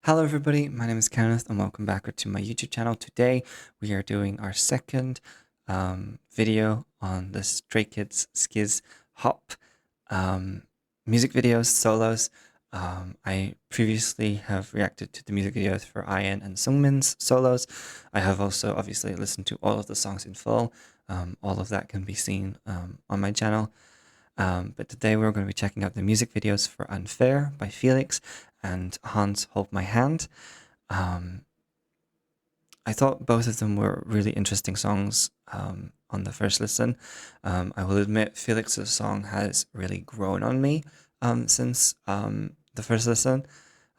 Hello everybody, my name is Kenneth and welcome back to my YouTube channel. Today we are doing our second video on the Stray Kids Skiz Hop music videos, solos. I previously have reacted to the music videos for Ian and Sungmin's solos. I have also obviously listened to all of the songs in full. All of that can be seen on my channel. But today we're going to be checking out the music videos for Unfair by Felix and Hans Hold My Hand. I thought both of them were really interesting songs on the first listen. I will admit Felix's song has really grown on me since the first listen.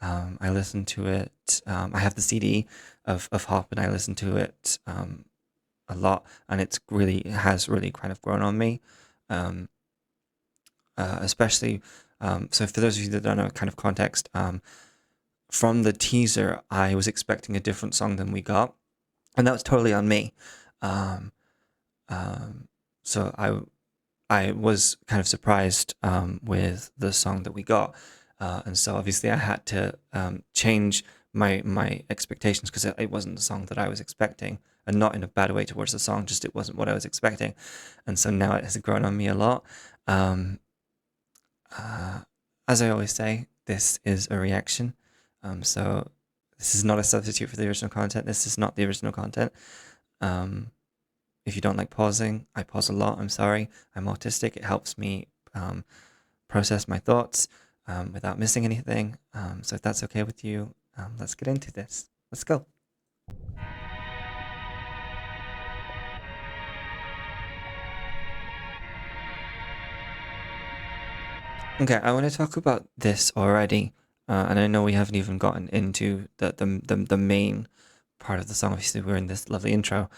I listened to it, I have the CD of Hop and I listened to it a lot, and it has really kind of grown on me. Especially, so for those of you that don't know kind of context, from the teaser, I was expecting a different song than we got, and that was totally on me. So I was kind of surprised with the song that we got, and so obviously I had to change my expectations because it wasn't the song that I was expecting, and not in a bad way towards the song, just it wasn't what I was expecting, and so now it has grown on me a lot. As I always say, this is a reaction, so this is not a substitute for the original content. This is not the original content. If you don't like pausing, I pause a lot. I'm sorry. I'm autistic. It helps me process my thoughts without missing anything. So if that's okay with you, let's get into this. Let's go. Okay, I want to talk about this already, and I know we haven't even gotten into the main part of the song. Obviously, we're in this lovely intro.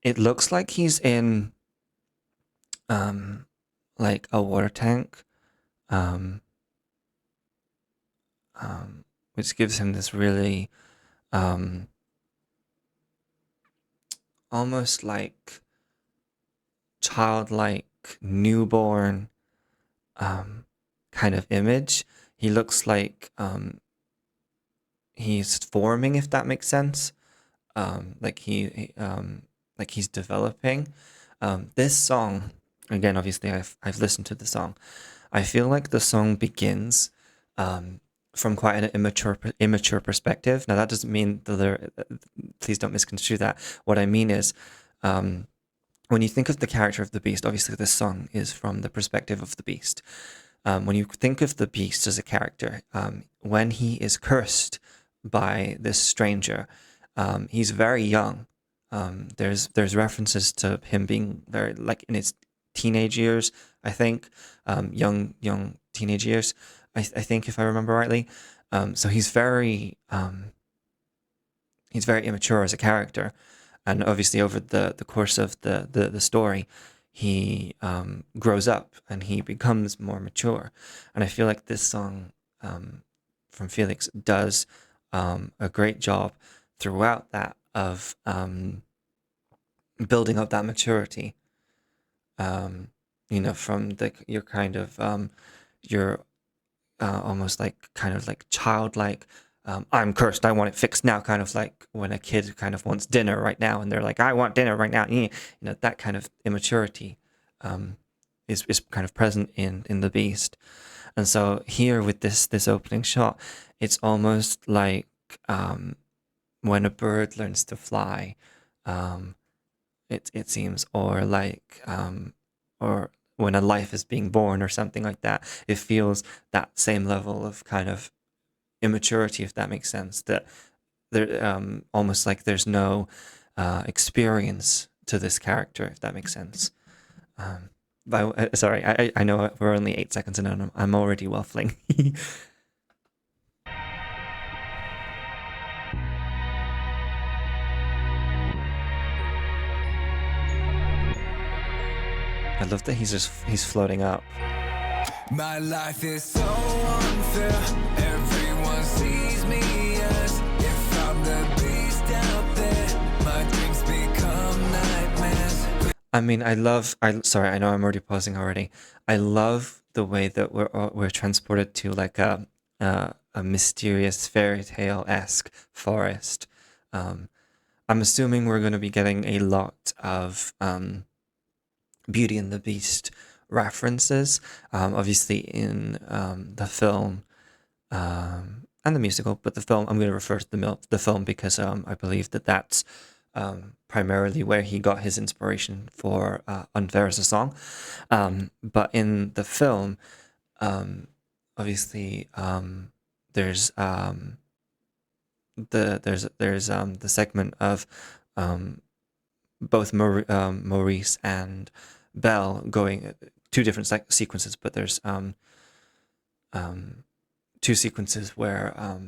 It looks like he's in like a water tank, which gives him this really almost like childlike newborn kind of image. He looks like he's forming, if that makes sense. Like he's developing. This song, again, obviously I've listened to the song. I feel like the song begins from quite an immature perspective. Now that doesn't mean that please don't misconstrue that. What I mean is, when you think of the character of the Beast, obviously this song is from the perspective of the Beast. When you think of the Beast as a character, when he is cursed by this stranger, he's very young. There's references to him being very like in his teenage years, I think, young teenage years. I think if I remember rightly. So he's very immature as a character, and obviously over the course of the story, he grows up and he becomes more mature. And I feel like this song from Felix does a great job throughout that of building up that maturity. You know, from your kind of your almost like kind of like childlike, I'm cursed, I want it fixed now, kind of like when a kid kind of wants dinner right now and they're like, I want dinner right now. You know, that kind of immaturity is kind of present in the Beast. And so here with this opening shot, it's almost like when a bird learns to fly, it seems, or like or when a life is being born or something like that. It feels that same level of kind of immaturity, if that makes sense, that there almost like there's no experience to this character, if that makes sense. Sorry, I know we're only 8 seconds in and I'm already waffling. I love that he's floating up. My life is so unfair. Everyone sees me as if I'm the beast out there. My dreams become nightmares. I mean, sorry, I know I'm already pausing already. I love the way that we're transported to like a a mysterious fairy tale-esque forest. Um, I'm assuming we're going to be getting a lot of Beauty and the Beast references, obviously in the film and the musical, but the film, I'm going to refer to the film because I believe that that's primarily where he got his inspiration for Unfair as a song. But in the film, obviously, there's the segment of both Maurice and Belle going two different sequences, but there's two sequences where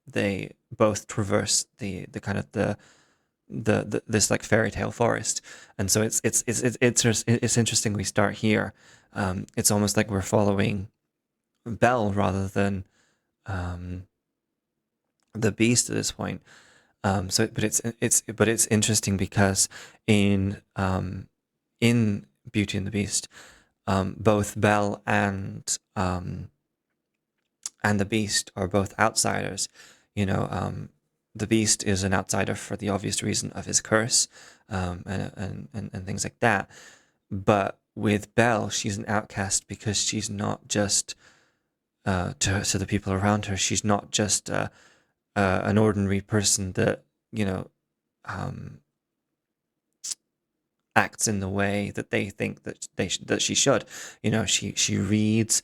they both traverse the kind of the this like fairy tale forest, and so it's interesting. We start here. It's almost like we're following Belle rather than the Beast at this point. But it's interesting because in Beauty and the Beast, both Belle and the Beast are both outsiders. You know, the Beast is an outsider for the obvious reason of his curse, and things like that. But with Belle, she's an outcast because she's not just to the people around her. She's not just an ordinary person that acts in the way that they think that that she should. You know, she reads.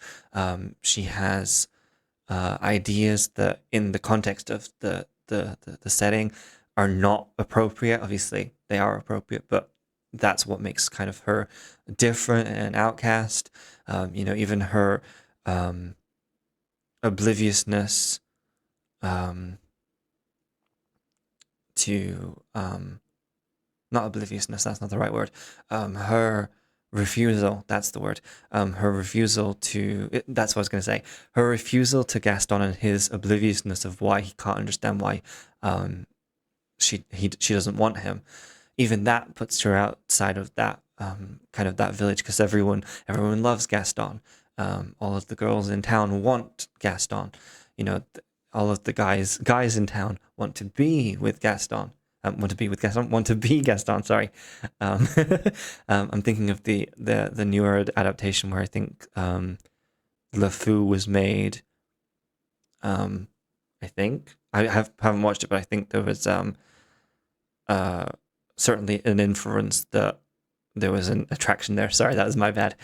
She has ideas that, in the context of the setting, are not appropriate. Obviously, they are appropriate, but that's what makes kind of her different and an outcast. Even her obliviousness to not obliviousness, that's not the right word. Her refusal, that's the word. Her refusal to, that's what I was going to say. Her refusal to Gaston and his obliviousness of why he can't understand why she doesn't want him. Even that puts her outside of that kind of that village, because everyone loves Gaston. All of the girls in town want Gaston. All of the guys in town want to be with Gaston. Want to be Gaston. Sorry, I'm thinking of the newer adaptation where I think LeFou was made. I think haven't watched it, but I think there was certainly an inference that there was an attraction there. Sorry, that was my bad.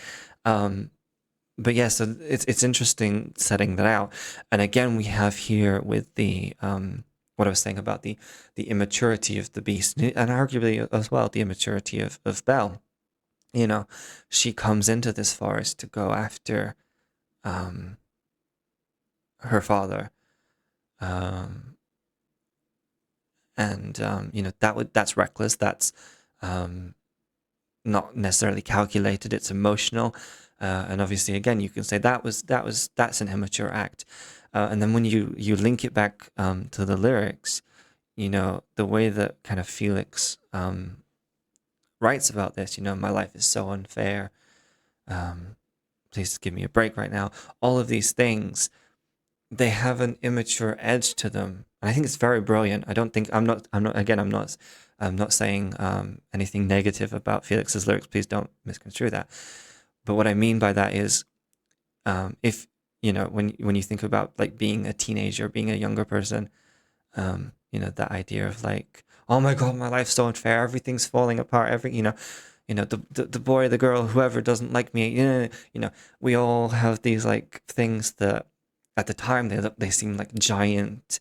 But yeah, so it's interesting setting that out. And again, we have here with the what I was saying about the immaturity of the Beast, and arguably as well the immaturity of Belle. She comes into this forest to go after her father, and that's reckless. That's not necessarily calculated. It's emotional, and obviously, again, you can say that's an immature act. And then when you link it back to the lyrics, the way that kind of Felix writes about this, my life is so unfair. Please give me a break right now. All of these things, they have an immature edge to them. And I think it's very brilliant. I'm not saying anything negative about Felix's lyrics. Please don't misconstrue that. But what I mean by that is, if when you think about like being a teenager, being a younger person, that idea of like, oh my God, my life's so unfair, everything's falling apart, the boy, the girl, whoever doesn't like me, we all have these like things that at the time they seem like giant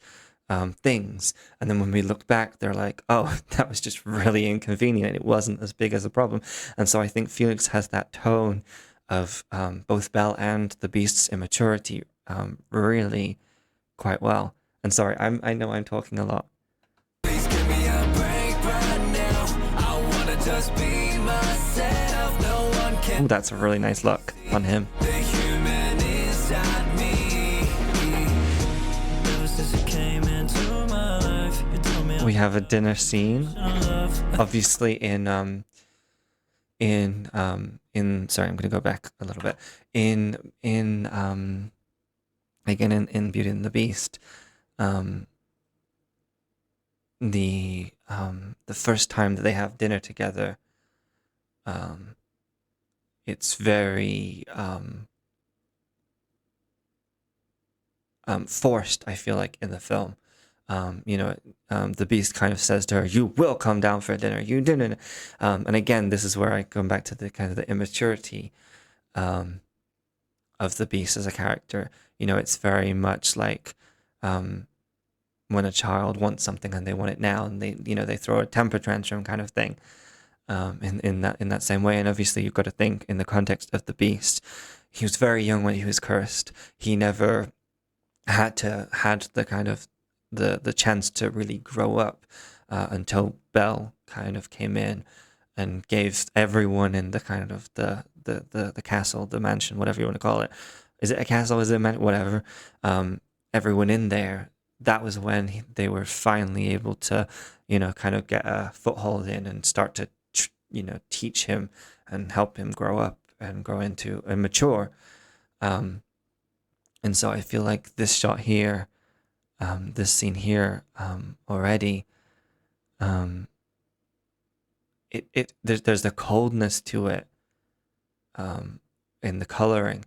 things, and then when we look back, they're like, oh, that was just really inconvenient. It wasn't as big as a problem. And so I think Felix has that tone of both Belle and the Beast's immaturity really quite well. And sorry, I know I'm talking a lot. Please give me a break right now. I wanna just be myself. No one can. Ooh, that's a really nice look on him. The human inside me. Ever since you came into my life, you told me We have a dinner scene, obviously in sorry, I'm gonna go back a little bit. In again in Beauty and the Beast, um, the first time that they have dinner together, um, it's very forced. I feel like in the film, you know, the Beast kind of says to her, "You will come down for dinner. You didn't." And again, this is where I come back to the kind of the immaturity um, of the Beast as a character. You know, it's very much like um, when a child wants something and they want it now, and they throw a temper tantrum kind of thing. In that same way, and obviously you've got to think in the context of the Beast. He was very young when he was cursed. He never had the kind of the chance to really grow up until Belle kind of came in and gave everyone in the kind of the castle, the mansion, whatever you want to call it. Is it a castle? Is it a mansion? Whatever. Everyone in there. That was when they were finally able to, kind of get a foothold in and start to, teach him and help him grow up and grow into and mature. Um, and so I feel like this shot here, this scene here, already, um, there's a coldness to it, um, in the coloring.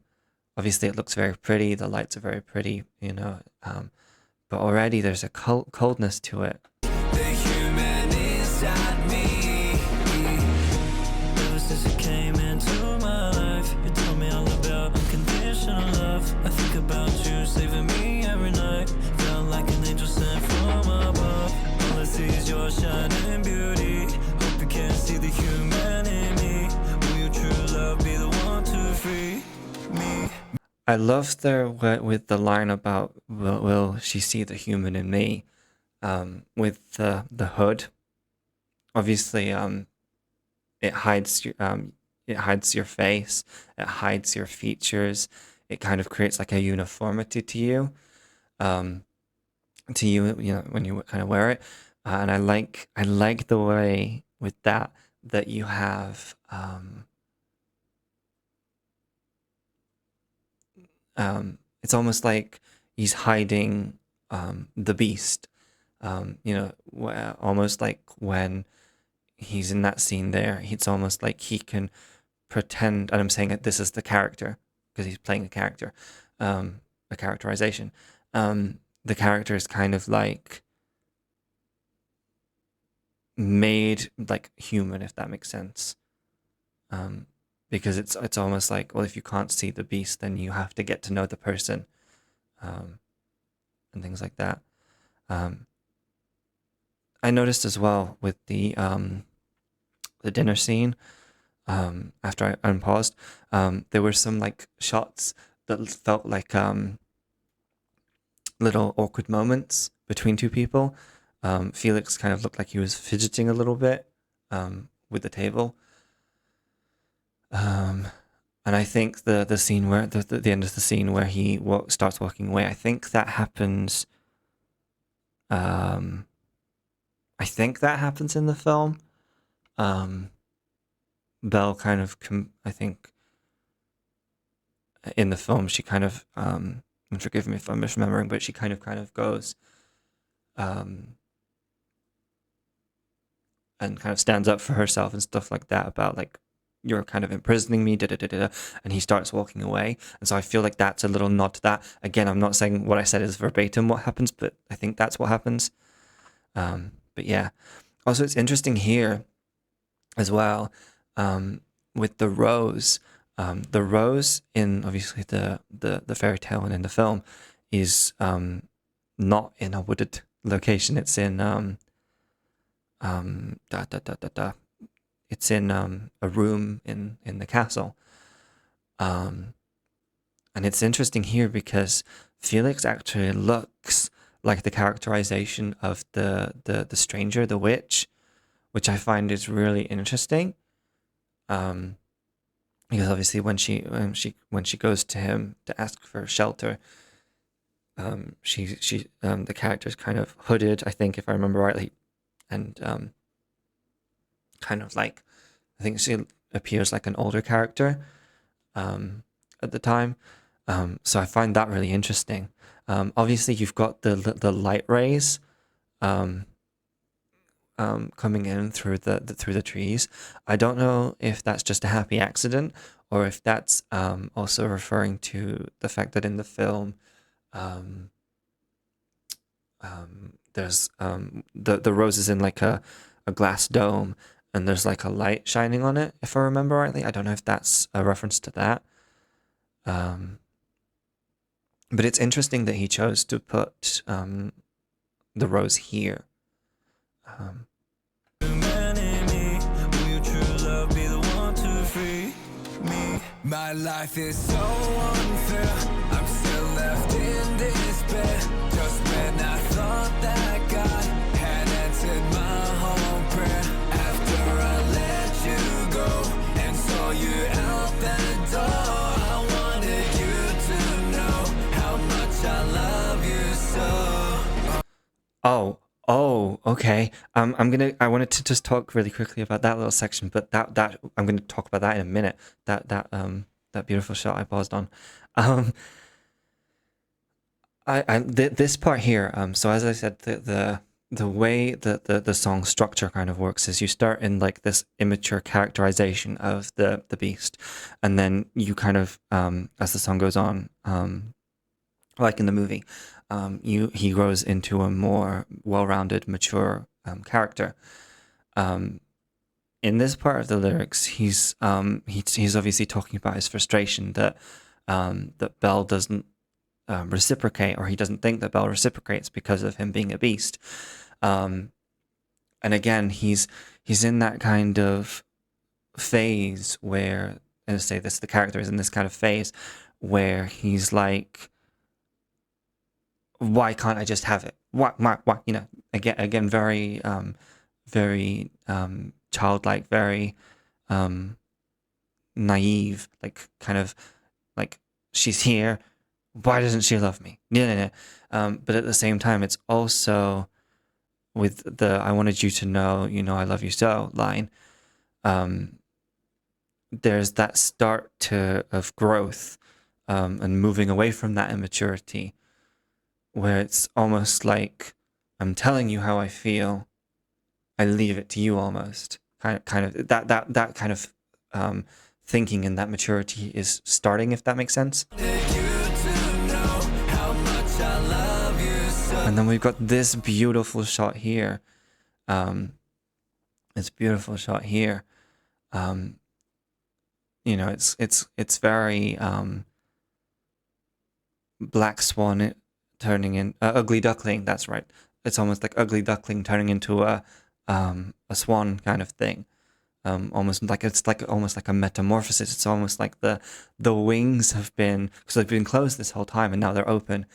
Obviously, it looks very pretty. The lights are very pretty, but already there's a coldness to it. The human inside me. Ever since you came into my life, you told me all about unconditional love. I think about you saving me every night. Felt like an angel sent from above. All I see is your shining beauty. Hope you can see the human in me. Will your true love be the one to free me? I love there with the line about will she see the human in me, with the hood. Obviously, it hides your face, it hides your features. It kind of creates like a uniformity to you, um, when you kind of wear it. And I like the way with that you have it's almost like he's hiding the Beast. Almost like when he's in that scene there, it's almost like he can pretend, and I'm saying that this is the character because he's playing a character, a characterization. The character is kind of like made like human, if that makes sense. Um, because it's almost like, well, if you can't see the Beast, then you have to get to know the person, um, and things like that. Um, I noticed as well with the dinner scene, after I unpaused, there were some like shots that felt like little awkward moments between two people. Felix kind of looked like he was fidgeting a little bit with the table. And I think the scene where the end of the scene where he starts walking away, I think that happens. Um, I think that happens in the film. Um, Belle kind of, I think, in the film she kind of, and forgive me if I'm misremembering, but she kind of goes, um, and kind of stands up for herself and stuff like that about like, you're kind of imprisoning me, da da da da, and he starts walking away. And so I feel like that's a little nod to that. Again, I'm not saying what I said is verbatim what happens, but I think that's what happens. But yeah. Also, it's interesting here as well, with the rose. The rose in obviously the fairy tale and in the film is not in a wooded location. It's in da da da da da. It's in a room in the castle. Um, and it's interesting here because Felix actually looks like the characterization of the stranger, the witch, which I find is really interesting. Um, because obviously when she goes to him to ask for shelter, she the character's kind of hooded, I think, if I remember rightly, and kind of like, I think she appears like an older character, at the time. So I find that really interesting. Obviously, you've got the light rays um, coming in through through the trees. I don't know if that's just a happy accident or if that's also referring to the fact that in the film um, there's the rose is in like a glass dome and there's like a light shining on it. If I remember rightly, I don't know if that's a reference to that. Um, but it's interesting that he chose to put the rose here. Um, My life is so unfair. I'm still left in despair. Just when I thought that God had answered my whole prayer. After I let you go and saw you out the door, I wanted you to know how much I love you so. okay. I wanted to just talk really quickly about that little section, but that I'm gonna talk about that in a minute. That beautiful shot I paused on. Um, this part here. So as I said, the way that the song structure kind of works is you start in like this immature characterization of the beast, and then you kind of as the song goes on, like in the movie, he grows into a more well-rounded, mature character. Um, in this part of the lyrics, he's obviously talking about his frustration that that Belle doesn't reciprocate, or he doesn't think that Belle reciprocates because of him being a beast. Um, and again, he's in that kind of phase where, and say this, the character is in this kind of phase where he's like, why can't I just have it? Why? You know, again, very childlike, very um, naive, like kind of like she's here. Why doesn't she love me? Yeah. But at the same time, it's also with the "I wanted you to know, you know, I love you so" line. Um, there's that start to of growth and moving away from that immaturity, where it's almost like I'm telling you how I feel. I leave it to you almost. Kind of that kind of thinking and that maturity is starting, if that makes sense. And then we've got this beautiful shot here. This beautiful shot here. You know, it's very Black Swan turning in Ugly Duckling. That's right. It's almost like Ugly Duckling turning into a swan kind of thing. Almost like it's like almost like a metamorphosis. It's almost like the wings have been, because they've been closed this whole time and now they're open.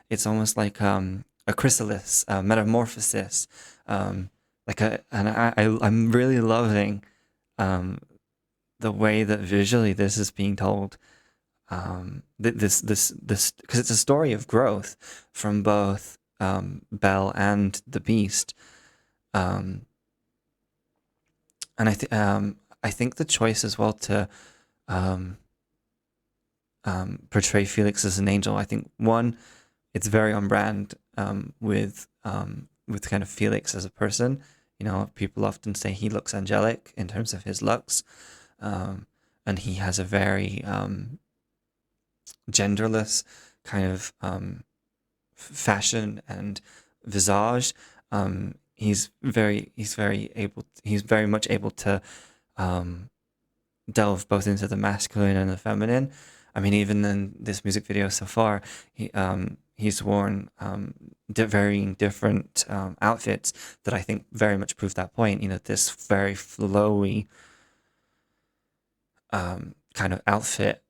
It's almost like a chrysalis, a metamorphosis. Like I'm really loving the way that visually this is being told. This because it's a story of growth from both Belle and the Beast. And I think the choice as well to portray Felix as an angel. I think one, it's very on brand with kind of Felix as a person. You know, people often say he looks angelic in terms of his looks, and he has a very genderless kind of fashion and visage. He's very much able to delve both into the masculine and the feminine. I mean, even in this music video so far, he's worn varying different outfits that I think very much prove that point. You know, this very flowy kind of outfit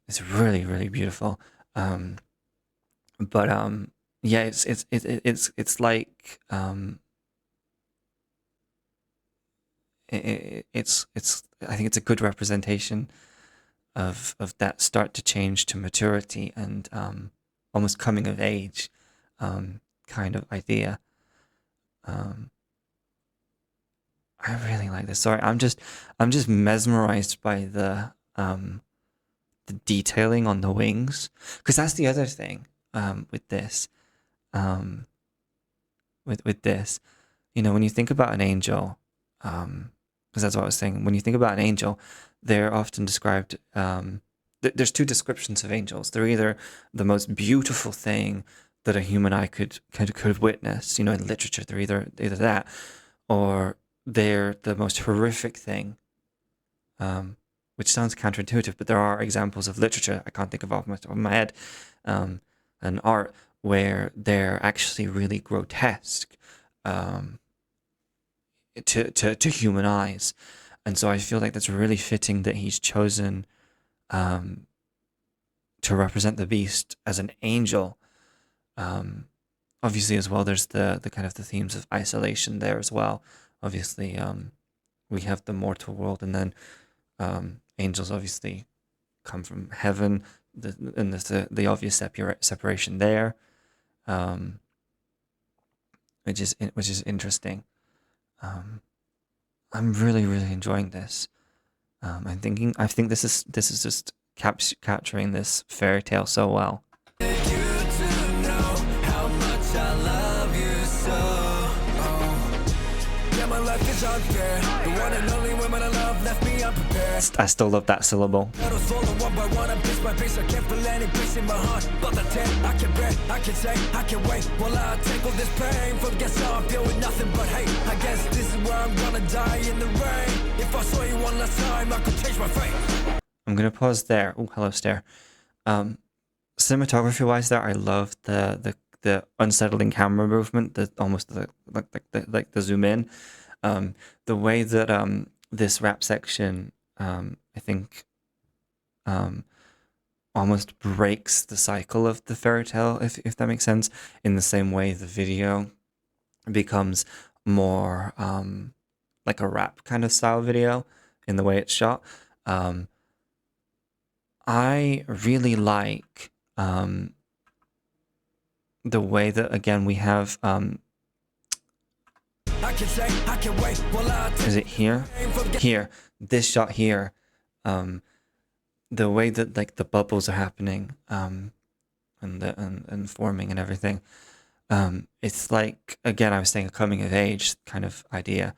is really, really beautiful. But yeah, it's like it's I think it's a good representation of that start to change to maturity and almost coming of age kind of idea. I really like this. Sorry, I'm just mesmerized by the detailing on the wings, because that's the other thing with this. With this, you know, when you think about an angel, because that's what I was saying. When you think about an angel, they're often described. There's two descriptions of angels. They're either the most beautiful thing that a human eye could witness. You know, in literature, they're either that, or they're the most horrific thing. Which sounds counterintuitive, but there are examples of literature I can't think of off the top of my head, and art where they're actually really grotesque to human eyes. And so I feel like that's really fitting that he's chosen to represent the beast as an angel. Obviously, as well, there's the kind of the themes of isolation there as well. Obviously, we have the mortal world, and then angels obviously come from heaven, and there's the obvious separation there, which is interesting. I'm really enjoying this. I think this is just capturing this fairy tale so well. You to know how much I love you so. Yeah, my life is unfair. The one and only woman I love left me unprepared. I still love that syllable. Battles falling one by one, I'm piece by piece. I can't feel any peace in my heart. But the ten, I can bear, I can say, I can wait. While I take all this pain from guess how I feel with nothing but hate. I guess this is where I'm gonna die in the rain. If I saw you one last time, I could change my fate. I'm gonna pause there. Oh, hello, Stair. Cinematography wise, there, I love the unsettling camera movement, the almost like the zoom in, the way that this rap section, I think, almost breaks the cycle of the fairy tale, if that makes sense. In the same way, the video becomes more like a rap kind of style video in the way it's shot. I really like the way that, again, we have is it here? Here, this shot here, the way that like the bubbles are happening, and forming and everything. It's like, again, I was saying, a coming of age kind of idea.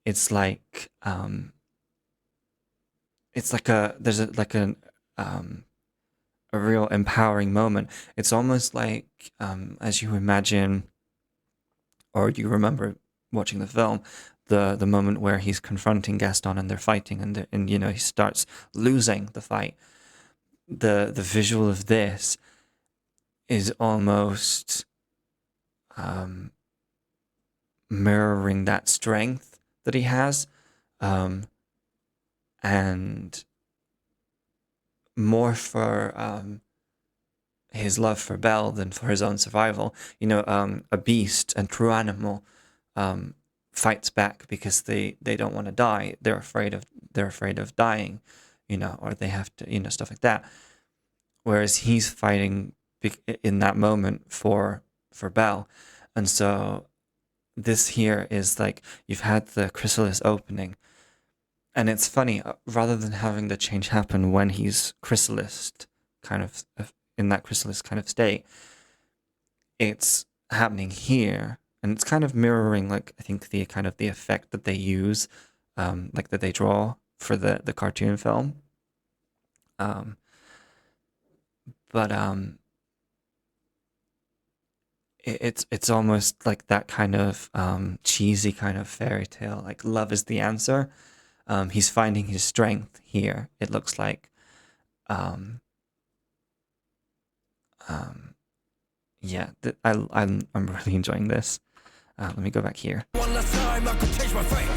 It's like there's a real empowering moment. It's almost like as you imagine, or you remember watching the film, the moment where he's confronting Gaston and they're fighting, and you know, he starts losing the fight. The visual of this is almost mirroring that strength that he has, and more for his love for Belle than for his own survival. You know, a beast, a true animal, fights back because they don't want to die. They're afraid of dying, you know, or they have to, you know, stuff like that. Whereas he's fighting in that moment for Belle. And so this here is like, you've had the chrysalis opening, and it's funny, rather than having the change happen when he's chrysalised, kind of in that chrysalis kind of state, it's happening here, and it's kind of mirroring, like, I think the kind of the effect that they use, like that they draw for the cartoon film. It's almost like that kind of cheesy kind of fairy tale, like love is the answer. He's finding his strength here, it looks like. Yeah, I'm really enjoying this. Let me go back here. One last time, I could change my fate.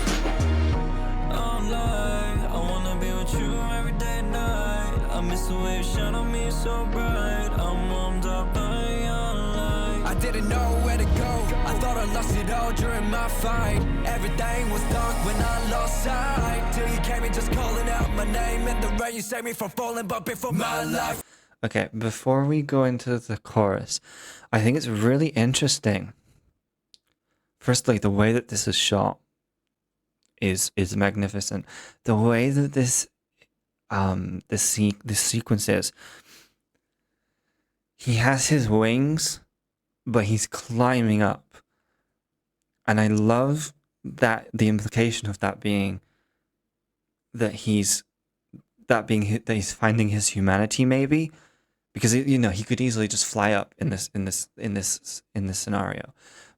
I wanna be with you every day and night. I miss the way you shine on me so bright. I'm warmed up by your light. I didn't know where to go. I thought I lost it all during my fight. Everything was dark when I lost sight. Till you came in just calling out my name, and the rain you saved me from falling. But before my life. Okay, before we go into the chorus, I think it's really interesting. Firstly, the way that this is shot is magnificent. The way that this this sequence is, he has his wings, but he's climbing up, and I love that the implication of that being that he's finding his humanity, maybe, because he could easily just fly up in this scenario,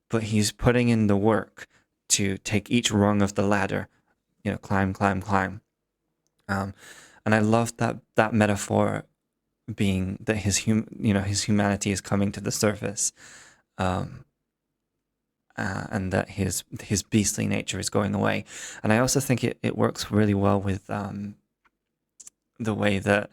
but he's putting in the work to take each rung of the ladder, climb, climb, climb. And I love that metaphor being that his humanity is coming to the surface, and that his beastly nature is going away. And I also think it works really well with the way that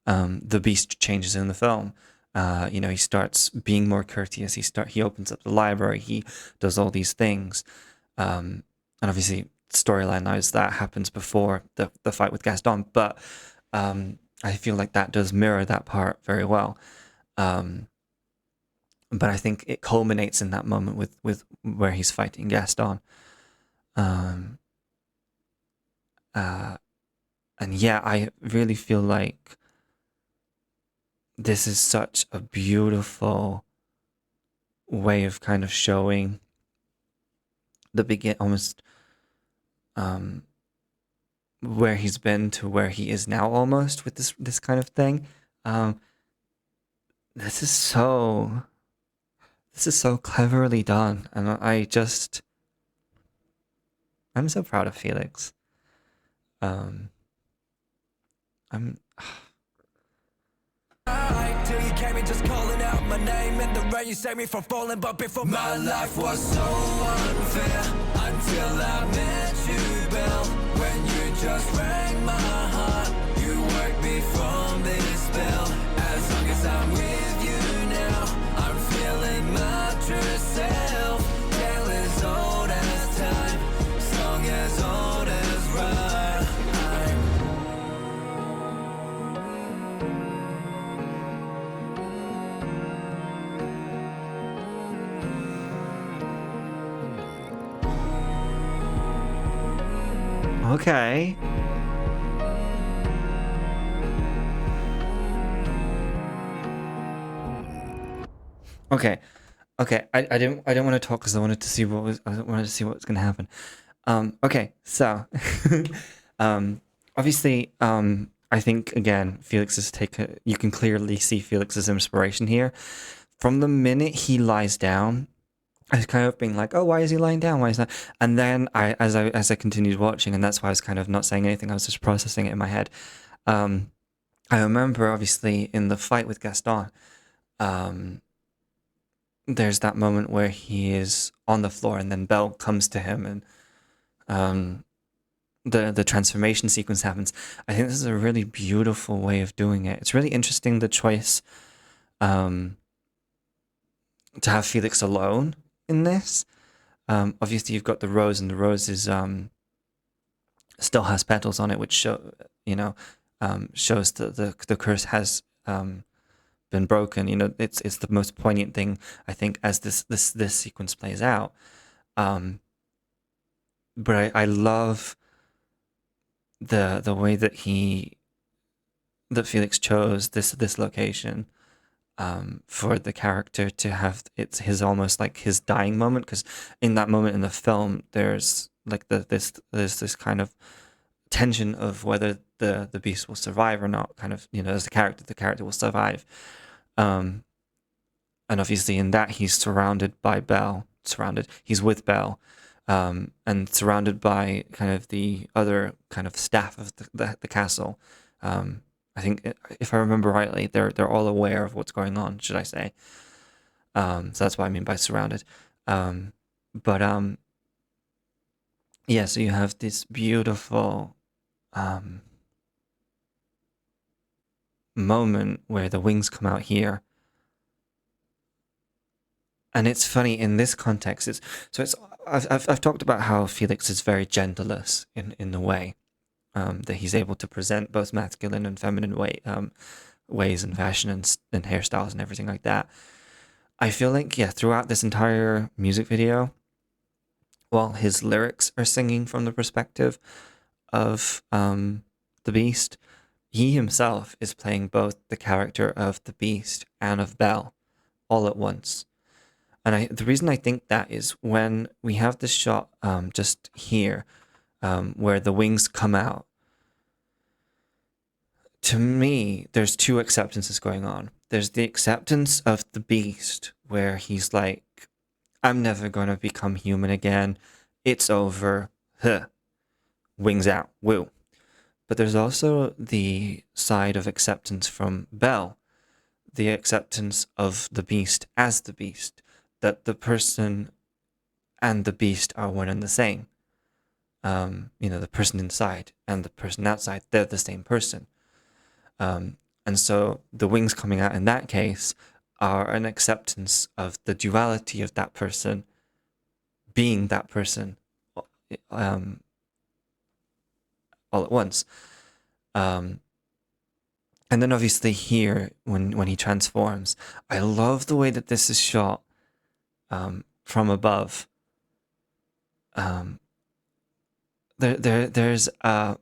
the beast changes in the film. He starts being more courteous. He opens up the library. He does all these things, and obviously storyline-wise that happens before the fight with Gaston. But I feel like that does mirror that part very well. But I think it culminates in that moment with where he's fighting Gaston. And yeah, I really feel like this is such a beautiful way of kind of showing the almost where he's been to where he is now, almost, with this kind of thing. This is so cleverly done, and I'm so proud of Felix. I'm Till you came in just calling out my name in the rain, you saved me from falling, but before my life was so unfair until I met you, Belle. When you just rang my heart, you worked me from this spell. As long as I'm with you now, I'm feeling my true self. Tale as old as time, song as old as rhyme. okay. Okay. I didn't want to talk because I wanted to see what was gonna happen. Okay, so obviously, I think again, you can clearly see Felix's inspiration here. From the minute he lies down, I was kind of being like, oh, why is he lying down? Why is that? And then as I continued watching, and that's why I was kind of not saying anything, I was just processing it in my head. I remember, obviously, in the fight with Gaston, there's that moment where he is on the floor, and then Belle comes to him, and the transformation sequence happens. I think this is a really beautiful way of doing it. It's really interesting, the choice to have Felix alone in this. Obviously, you've got the rose, and the rose is still has petals on it, which shows that the curse has been broken. It's the most poignant thing, I think, as this sequence plays out. But I love the way that Felix chose this location for the character to have. It's his almost like his dying moment, because in that moment in the film, there's like there's this kind of tension of whether the beast will survive or not. Kind of, as the character will survive. And obviously in that he's surrounded by Belle. He's with Belle, and surrounded by kind of the other kind of staff of the castle. I think, if I remember rightly, they're all aware of what's going on, should I say. So that's what I mean by surrounded. But yeah, so you have this beautiful moment where the wings come out here. And it's funny in this context. I've talked about how Felix is very genderless in the way that he's able to present both masculine and feminine ways and fashion and hairstyles and everything like that. I feel like, yeah, throughout this entire music video, while his lyrics are singing from the perspective of the beast, he himself is playing both the character of the Beast and of Belle all at once. And the reason I think that is when we have this shot just here where the wings come out. To me, there's two acceptances going on. There's the acceptance of the Beast, where he's like, I'm never going to become human again. It's over. Huh. Wings out. Woo. But there's also the side of acceptance from Belle, the acceptance of the Beast as the Beast, that the person and the Beast are one and the same. The person inside and the person outside, they're the same person. And so the wings coming out in that case are an acceptance of the duality of that person being that person all at once. And then obviously here, when he transforms, I love the way that this is shot from above. There's a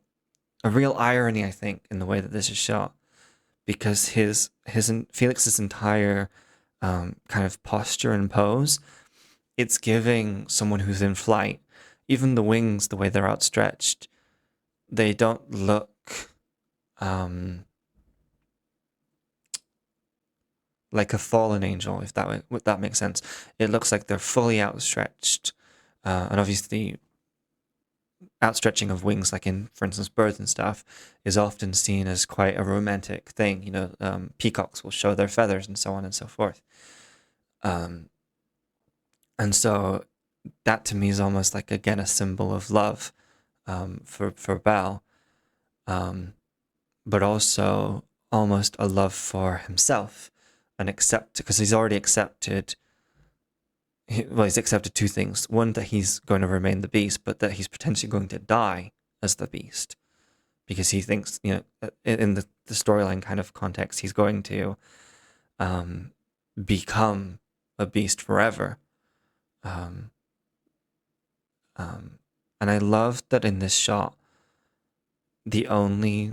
real irony, I think, in the way that this is shot, because Felix's entire kind of posture and pose, it's giving someone who's in flight. Even the wings, the way they're outstretched, they don't look like a fallen angel, if that makes sense. It looks like they're fully outstretched, and obviously outstretching of wings, like in, for instance, birds and stuff, is often seen as quite a romantic thing. Peacocks will show their feathers and so on and so forth. And so that to me is almost like, again, a symbol of love for Belle, but also almost a love for himself, because he's already accepted. He's accepted two things. One, that he's going to remain the Beast, but that he's potentially going to die as the Beast, because he thinks, in the storyline kind of context, he's going to become a Beast forever. And I love that in this shot, the only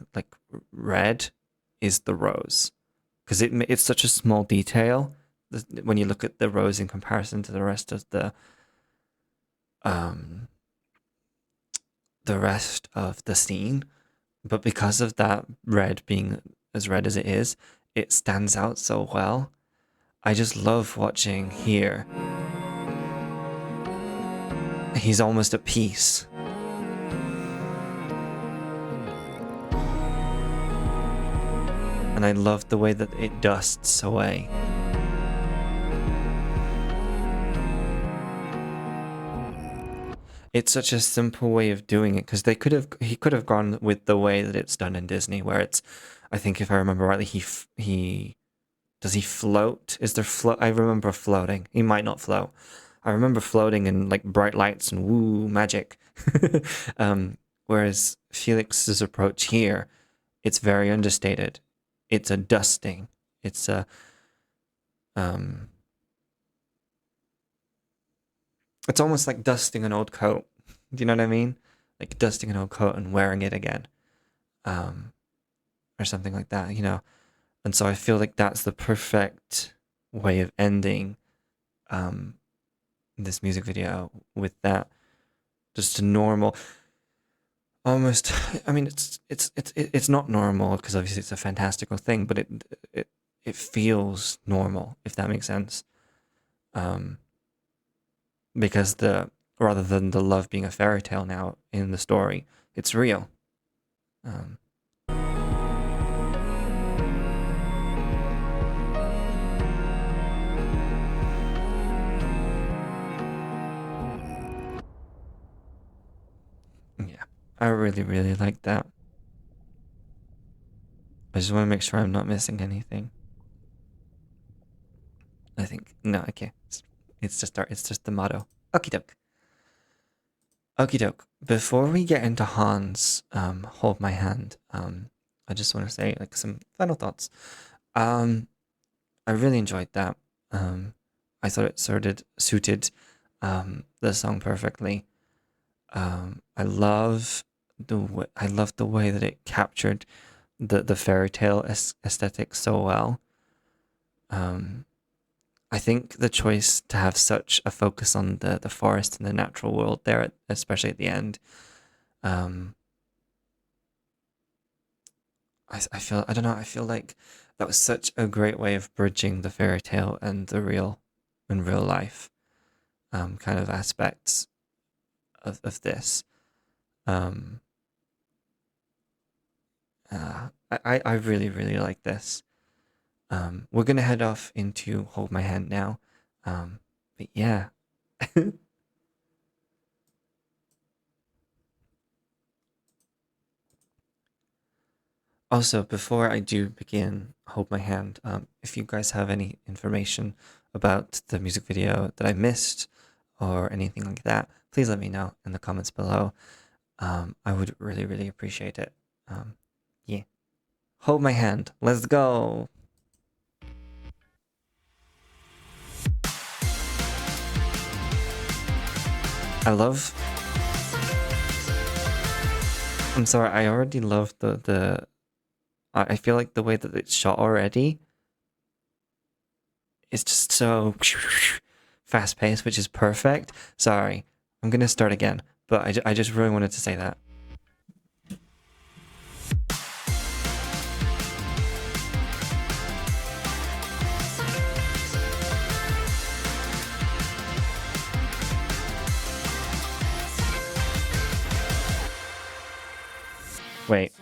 red is the rose, because it's such a small detail when you look at the rose in comparison to the rest of the scene. But because of that red being as red as it is, it stands out so well. I just love watching here. He's almost at peace. And I love the way that it dusts away. It's such a simple way of doing it, because he could have gone with the way that it's done in Disney, where it's, I think if I remember rightly, does he float? Is there float? I remember floating. He might not float. I remember floating in bright lights and woo magic. Whereas Felix's approach here, it's very understated. It's a dusting. It's a it's almost like dusting an old coat. Do you know what I mean? Like dusting an old coat and wearing it again, or something like that. And so I feel like that's the perfect way of ending this music video, with that, just a normal, almost. I mean, it's not normal, because obviously it's a fantastical thing, but it feels normal, if that makes sense. Because rather than the love being a fairy tale now in the story, it's real. Yeah, I really, really like that. I just want to make sure I'm not missing anything. I think, no, okay. It's just the motto. Okie doke. Okie doke. Before we get into Hans, hold my hand. I just want to say some final thoughts. I really enjoyed that. I thought it suited the song perfectly. I love the way that it captured the fairy tale aesthetic so well. I think the choice to have such a focus on the forest and the natural world there, especially at the end, um, I feel, I don't know, I feel like that was such a great way of bridging the fairy tale and the real and real life kind of aspects of this. Um, I really, really like this. We're gonna head off into Hold My Hand now. But yeah. Also, before I do begin Hold My Hand, if you guys have any information about the music video that I missed or anything like that, please let me know in the comments below. I would really, really appreciate it. Yeah. Hold My Hand. Let's go. I love... I'm sorry, I already love the... I feel like the way that it's shot already is just so fast paced, which is perfect. Sorry, I'm gonna start again, but I just really wanted to say that. Wait,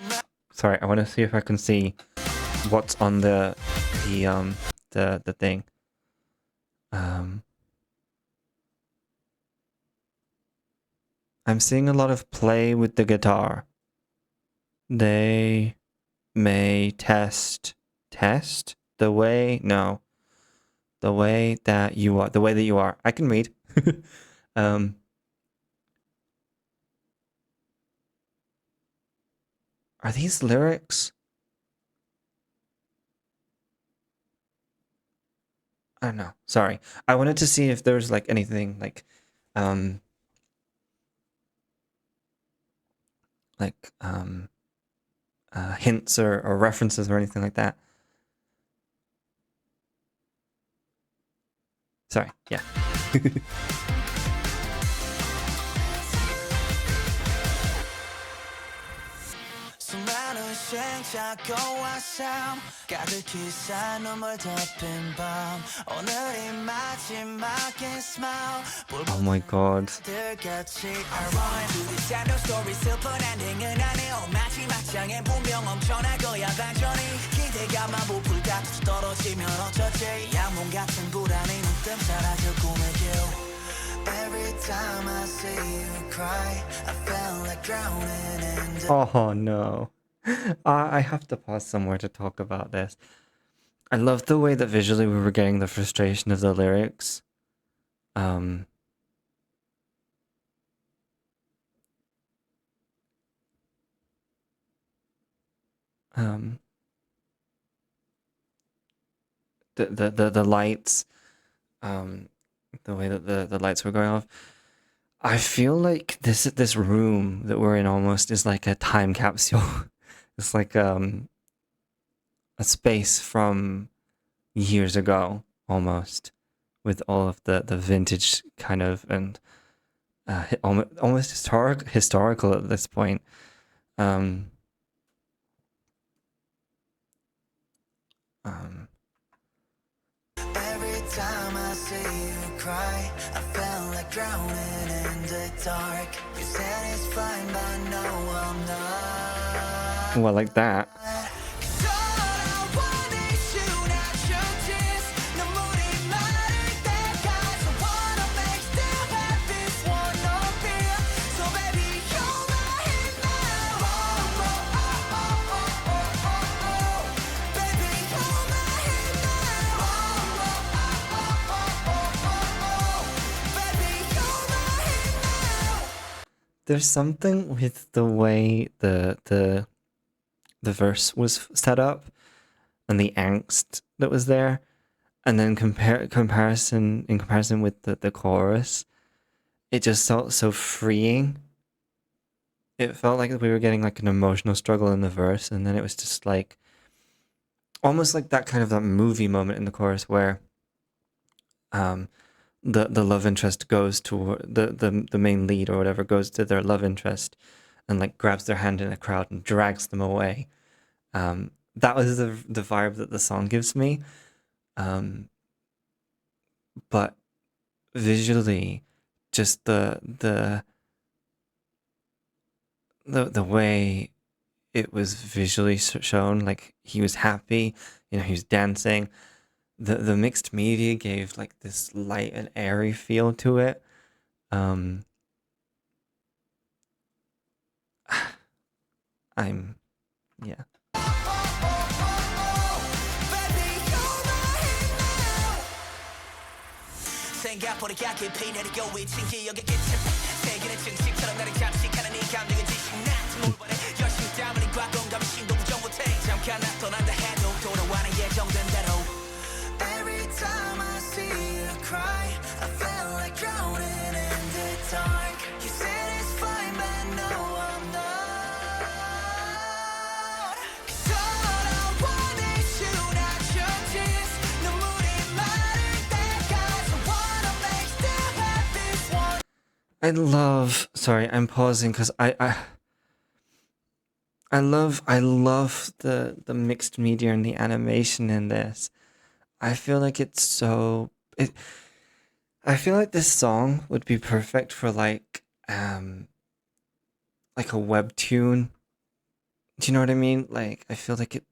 sorry, I want to see if I can see what's on the thing. I'm seeing a lot of play with the guitar. They may test the way the way that you are. I can read. Are these lyrics? I don't know. Sorry. I wanted to see if there's like anything like hints or references or anything like that. Sorry. Yeah. 수많은 생각과 삶 가득히 쌓인 눈물 덮인 밤 오늘이 마지막인 smile Oh my god. 들같이 ironic sad story 슬픈 엔딩은 아니오 마지막 장엔 분명 엄청날 거야 반전이 기대감만 부풀 닫혀 떨어지면 어쩌지 양몸 같은 불안이 눈뜸 사라져 꿈의 길 Every time I see you cry, I feel like drowning in the... Oh no. I have to pause somewhere to talk about this. I love the way that visually we were getting the frustration of the lyrics. The lights, the way that the lights were going off. I feel like this room that we're in almost is like a time capsule. It's like a space from years ago almost, with all of the vintage kind of and almost historical at this point. Every time I see you cry, I feel like drowning in the dark. You said it's fine, but no, I'm not. Well, like that. There's something with the way the verse was set up and the angst that was there, and then comparison with the chorus, it just felt so freeing. it felt like we were getting like an emotional struggle in the verse, and then it was just like almost like that kind of that movie moment in the chorus where um the love interest goes to the main lead or whatever goes to their love interest and like grabs their hand in a crowd and drags them away. That was the vibe that the song gives me. Um, but visually, just the way it was visually shown, like he was happy, he was dancing. The mixed media gave like this light and airy feel to it. Um, I'm yeah. 생각보다 깊이 내리고 위친 기억의 기침 세계는 증식처럼 나를 잠식하는 이 감정은 지식나 몰발해 열심히 땀을 흘린 공감이 신도 부정 못해 잠깐 떠난다 해도 돌아와는 예정된 대로 Every time I see you cry I feel like drowning in the dark You said it's fine but no I'm not Cause all I want is you not your tears 눈물이 마를 때까지 wanna make still have this one Sorry, I'm pausing because I love the mixed media and the animation in this. I feel like it's so I feel like this song would be perfect for like a webtoon. Do you know what I mean? Like I feel like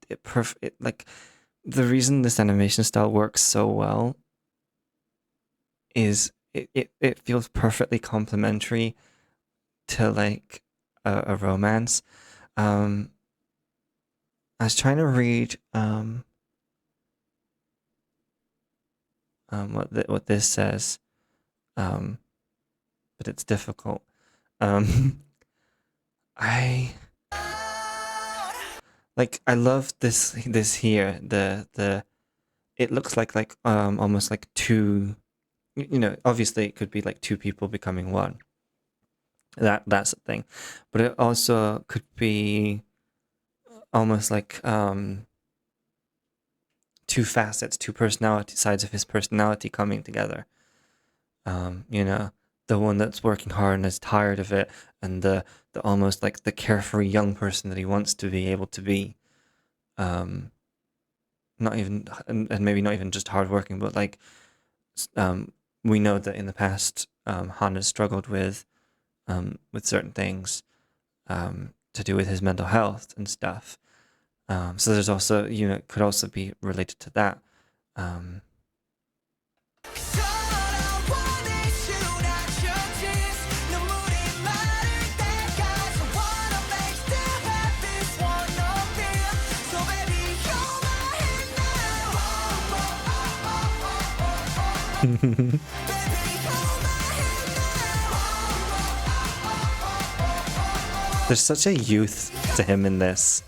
like the reason this animation style works so well is it feels perfectly complementary to like a romance. I was trying to read what this says, but it's difficult. I I love this here. The it looks like almost like two. Obviously it could be like two people becoming one. That's the thing, but it also could be almost like two facets, two personality sides of his personality coming together. The one that's working hard and is tired of it, and the almost like the carefree young person that he wants to be able to be. Not even and maybe not even just hardworking, but like we know that in the past Han has struggled with certain things to do with his mental health and stuff. So there's also, it could also be related to that. There's such a youth to him in this.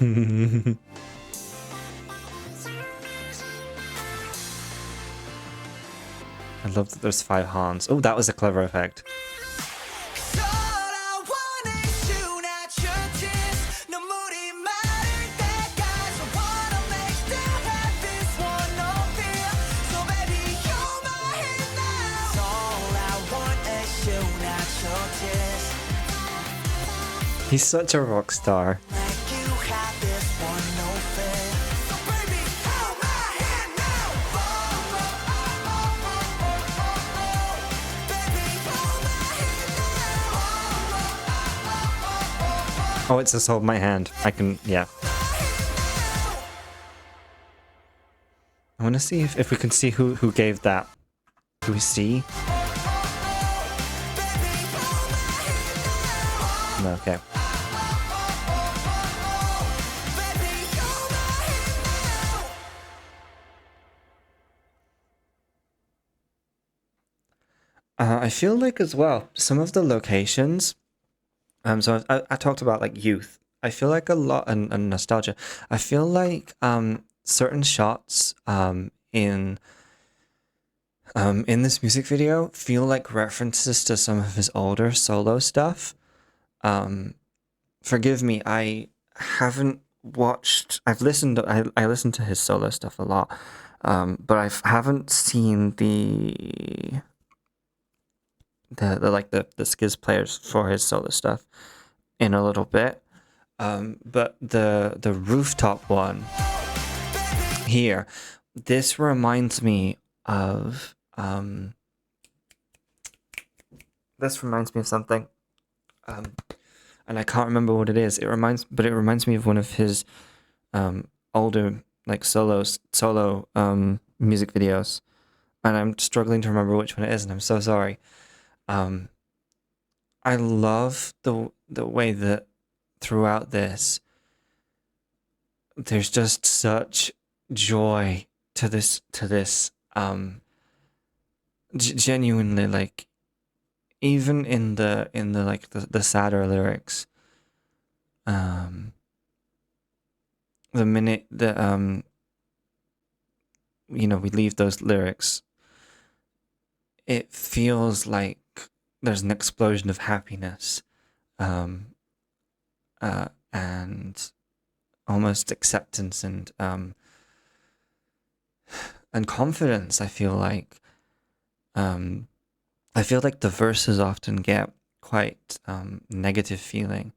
I love that there's 5 Hans. Oh, that was a clever effect. He's such a rock star. Oh, it's just hold my hand. I can, yeah. I want to see if we can see who gave that. Do we see? No, okay. I feel like as well, some of the locations, so I talked about like youth. I feel like a lot and nostalgia. I feel like certain shots in in this music video feel like references to some of his older solo stuff. Um, Forgive me, I haven't watched. I've listened. I listened to his solo stuff a lot, but I haven't seen the like the skiz players for his solo stuff in a little bit. But the rooftop one here, this reminds me of something. And I can't remember what it is. It reminds me of one of his older like solo music videos, and I'm struggling to remember which one it is, and I'm so sorry. Um, I love the way that throughout this, there's just such joy to this genuinely, like, even in the like the sadder lyrics, um the minute that we leave those lyrics, it feels like there's an explosion of happiness, um and almost acceptance and confidence. I feel like the verses often get quite negative feeling,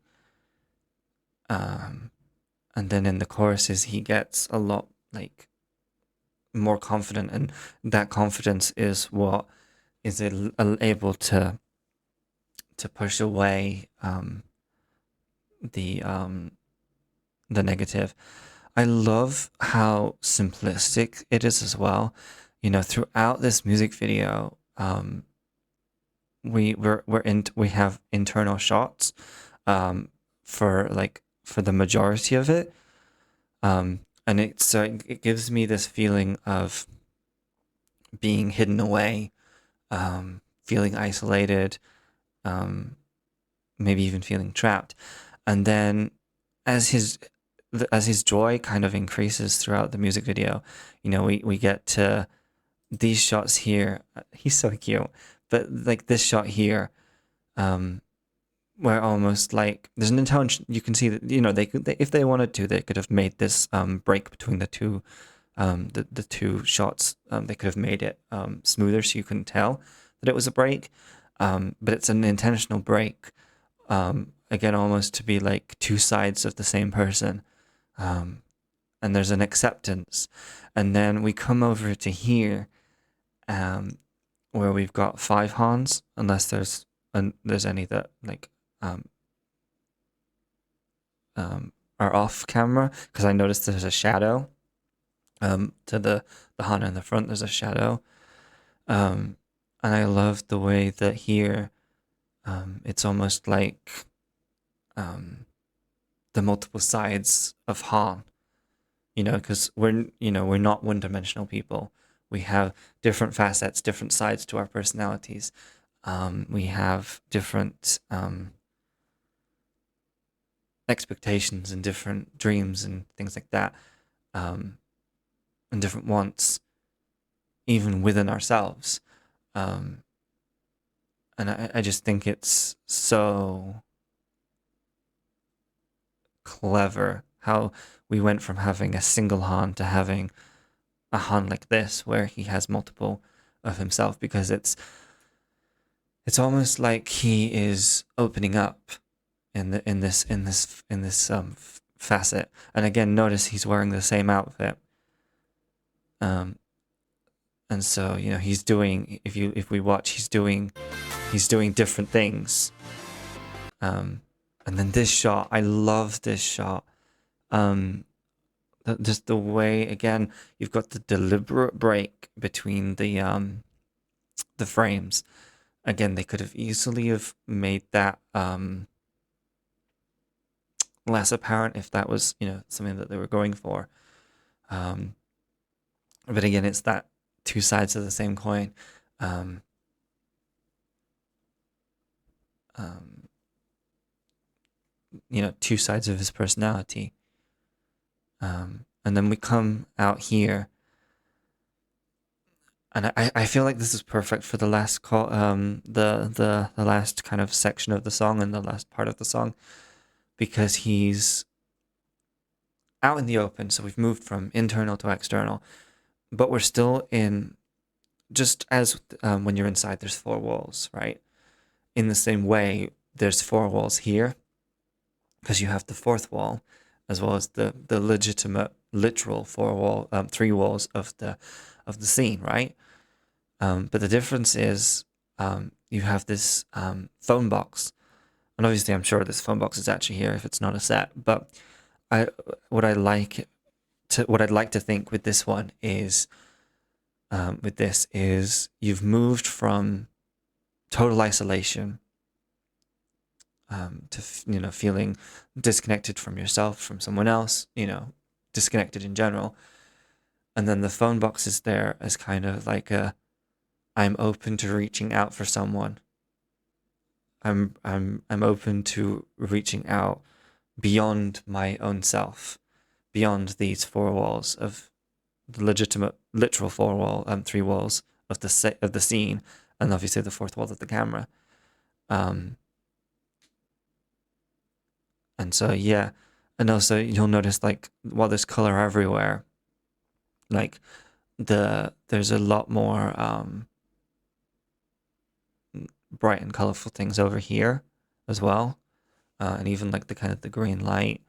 and then in the choruses he gets a lot like more confident, and that confidence is what is able to push away the the negative. I love how simplistic it is as well. Throughout this music video, we have internal shots, for the majority of it, and it gives me this feeling of being hidden away, feeling isolated, um, maybe even feeling trapped. And then as his joy kind of increases throughout the music video, we get to these shots here. He's so cute, but like this shot here, where almost like there's an intention. You can see that if they wanted to, they could have made this break between the two, the two shots. They could have made it smoother so you couldn't tell that it was a break, but it's an intentional break. Again, almost to be like two sides of the same person, and there's an acceptance. And then we come over to here, where we've got five Hans, unless there's any that like are off camera, because I noticed there's a shadow to the Han in the front. There's a shadow, and I love the way that here it's almost like the multiple sides of Han, because we're not one-dimensional people. We have different facets, different sides to our personalities. We have different expectations and different dreams and things like that, and different wants, even within ourselves. And I just think it's so clever how we went from having a single Han to having a Han like this, where he has multiple of himself, because it's almost like he is opening up in this facet. And again, notice he's wearing the same outfit, and so he's doing, if we watch, he's doing different things. And then this shot, I love this shot. Just the way, again, you've got the deliberate break between the frames. Again, they could have easily have made that less apparent if that was something that they were going for. But again, it's that two sides of the same coin. Two sides of his personality. And then we come out here, And I feel like this is perfect for the last the last kind of section of the song and the last part of the song, because he's out in the open. So we've moved from internal to external, but we're still in, just as when you're inside, there's four walls, right? In the same way, there's four walls here, because you have the fourth wall, as well as the legitimate, literal three walls of the scene, right? But the difference is, you have this phone box, and obviously, I'm sure this phone box is actually here if it's not a set. But I, what I like what I'd like to think with this one is, you've moved from total isolation, to feeling disconnected from yourself, from someone else, disconnected in general, and then the phone box is there as kind of like I'm open to reaching out for someone. I'm open to reaching out beyond my own self, beyond these four walls of the legitimate, literal three walls of the scene, and obviously the fourth wall of the camera. Um, and so yeah, and also you'll notice, like, while there's color everywhere, like there's a lot more bright and colorful things over here as well, and even like the kind of the green light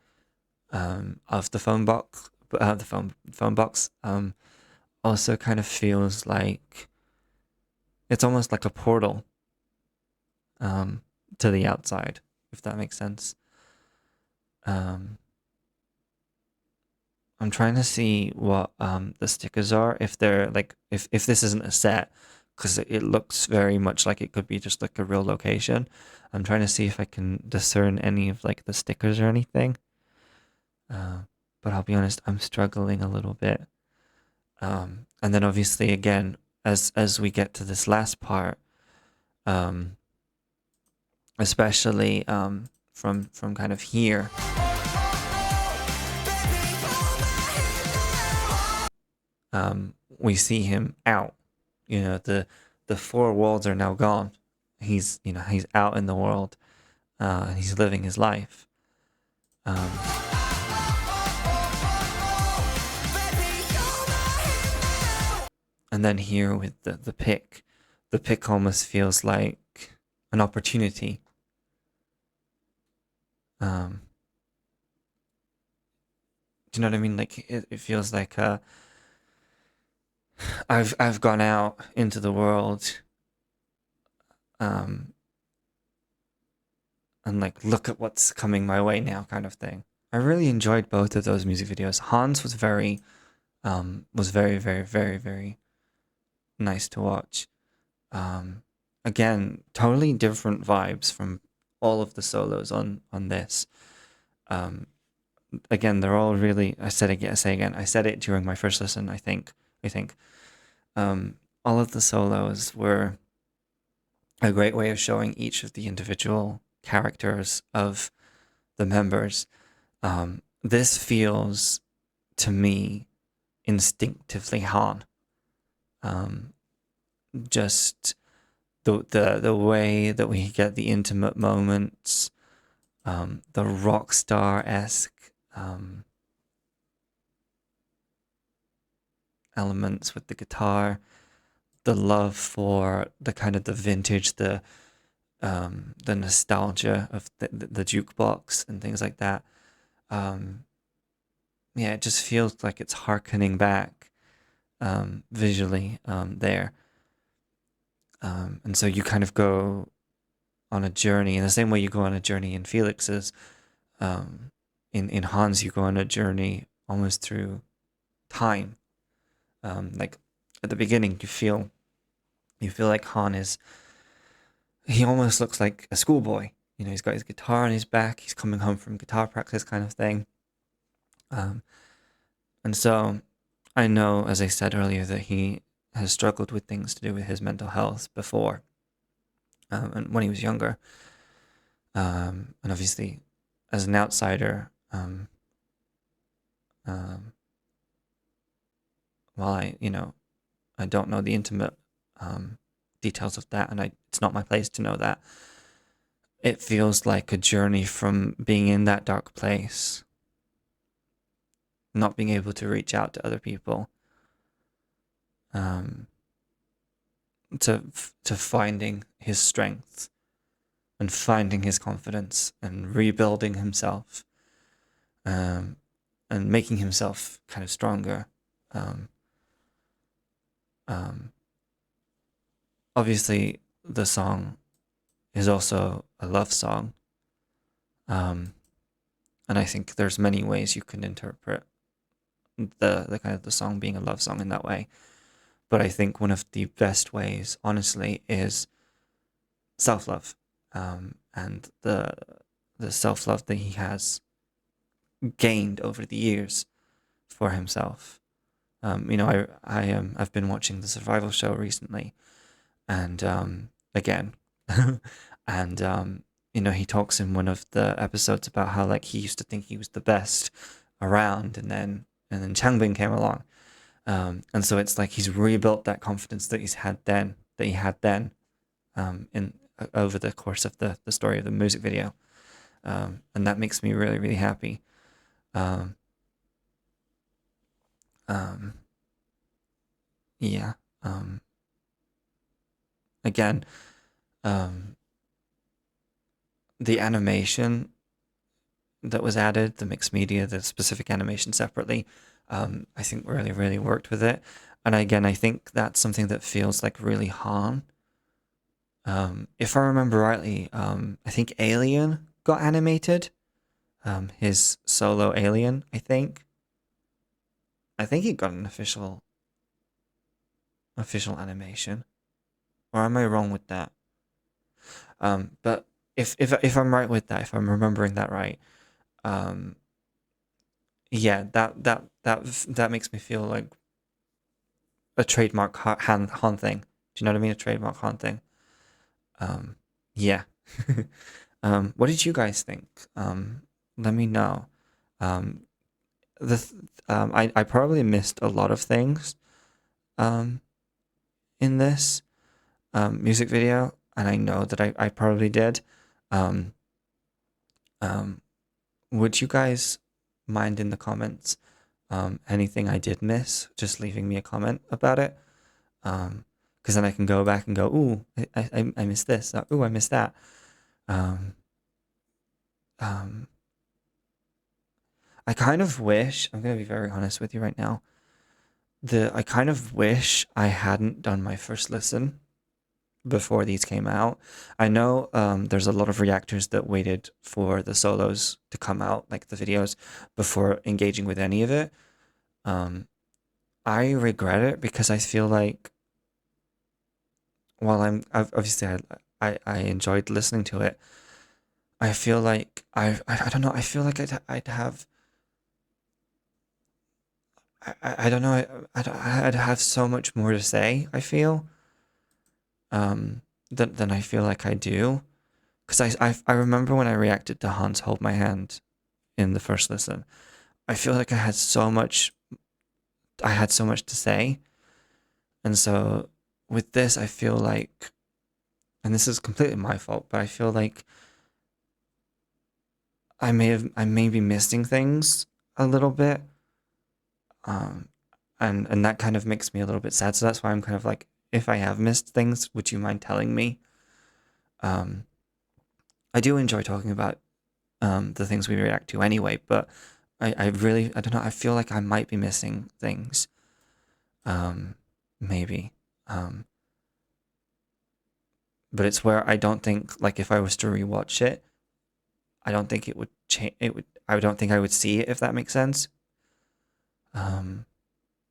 of the phone box, phone box, also kind of feels like it's almost like a portal to the outside, if that makes sense. I'm trying to see what the stickers are, if they're like, if this isn't a set, because it looks very much like it could be just like a real location. I'm trying to see if I can discern any of like the stickers or anything. But I'll be honest, I'm struggling a little bit. And then obviously again, as we get to this last part, especially from kind of here, we see him out. The four walls are now gone. He's out in the world, and he's living his life. Um, and then here with the pick almost feels like an opportunity. Do you know what I mean? Like it feels like I've gone out into the world, and like, look at what's coming my way now, kind of thing. I really enjoyed both of those music videos. Hans was very very, very, very nice to watch. Again, totally different vibes from all of the solos on this. Again, they're all really. I say again. I said it during my first listen. I think. All of the solos were a great way of showing each of the individual characters of the members. This feels to me instinctively Han. Just the way that we get the intimate moments, the rock star-esque elements with the guitar, the love for the kind of the vintage, the nostalgia of the jukebox and things like that. Yeah, it just feels like it's harkening back visually there. And so you kind of go on a journey in the same way you go on a journey in Felix's. In Hans, you go on a journey almost through time. Like at the beginning, you feel like Han he almost looks like a schoolboy. He's got his guitar on his back. He's coming home from guitar practice, kind of thing. And so I know, as I said earlier, that he has struggled with things to do with his mental health before, and when he was younger. And obviously, as an outsider, while I don't know the intimate details of that, and it's not my place to know that. It feels like a journey from being in that dark place, not being able to reach out to other people, um, to finding his strength and finding his confidence and rebuilding himself, and making himself kind of stronger. Um, Obviously, the song is also a love song, and I think there's many ways you can interpret the kind of the song being a love song in that way. But I think one of the best ways, honestly, is self-love, and the self-love that he has gained over the years for himself. I've been watching the survival show recently, and again, and he talks in one of the episodes about how like he used to think he was the best around, and then Changbin came along, and so it's like he's rebuilt that confidence that he had then, in over the course of the story of the music video, and that makes me really really happy. Um, um, yeah. Again, um, the animation that was added, the mixed media, the specific animation separately, I think really really worked with it. And again, I think that's something that feels like really Han. If I remember rightly, I think Alien got animated. His solo Alien, I think. I think he got an official animation. Or am I wrong with that? But if I'm right with that, if I'm remembering that right, um, yeah, that makes me feel like a trademark Han thing. Do you know what I mean? A trademark Han thing. Yeah. What did you guys think? Let me know. Um, I probably missed a lot of things um, in this music video, and I know that I probably did. Um, um, would you guys mind in the comments anything I did miss? Just leaving me a comment about it. Because then I can go back and go, ooh, I missed this. Ooh, I missed that. Um, um, I kind of wish, I'm going to be very honest with you right now. I kind of wish I hadn't done my first listen before these came out. I know there's a lot of reactors that waited for the solos to come out, like the videos, before engaging with any of it. I regret it because I feel like while obviously I enjoyed listening to it, I feel like I don't know, I feel like I'd have I don't know, I'd have so much more to say, I feel, than I feel like I do. Because I remember when I reacted to Hans Hold My Hand in the first listen, I feel like I had so much to say. And so with this, I feel like, and this is completely my fault, but I feel like I may be missing things a little bit. Um, and that kind of makes me a little bit sad. So that's why I'm kind of like, if I have missed things, would you mind telling me? I do enjoy talking about the things we react to anyway, but I don't know, I feel like I might be missing things. Maybe. But it's where I don't think, like, if I was to rewatch it, I don't think it would change. I don't think I would see it, if that makes sense.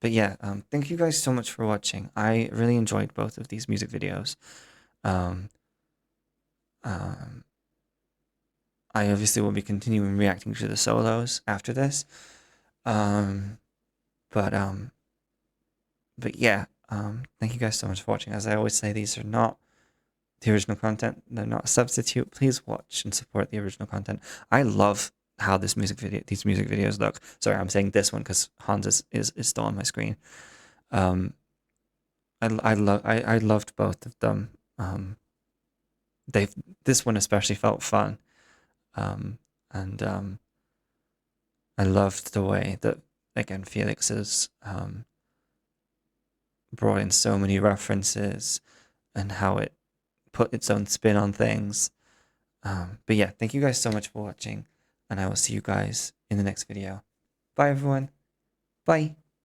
But yeah, thank you guys so much for watching. I really enjoyed both of these music videos. Um, um, I obviously will be continuing reacting to the solos after this. Um, but yeah, thank you guys so much for watching. As I always say, these are not the original content. They're not a substitute. Please watch and support the original content. I love how these music videos look. Sorry, I'm saying this one because Hans is still on my screen. I loved both of them. They've this one especially felt fun. And I loved the way that, again, Felix has brought in so many references and how it put its own spin on things. But yeah, thank you guys so much for watching, and I will see you guys in the next video. Bye, everyone. Bye.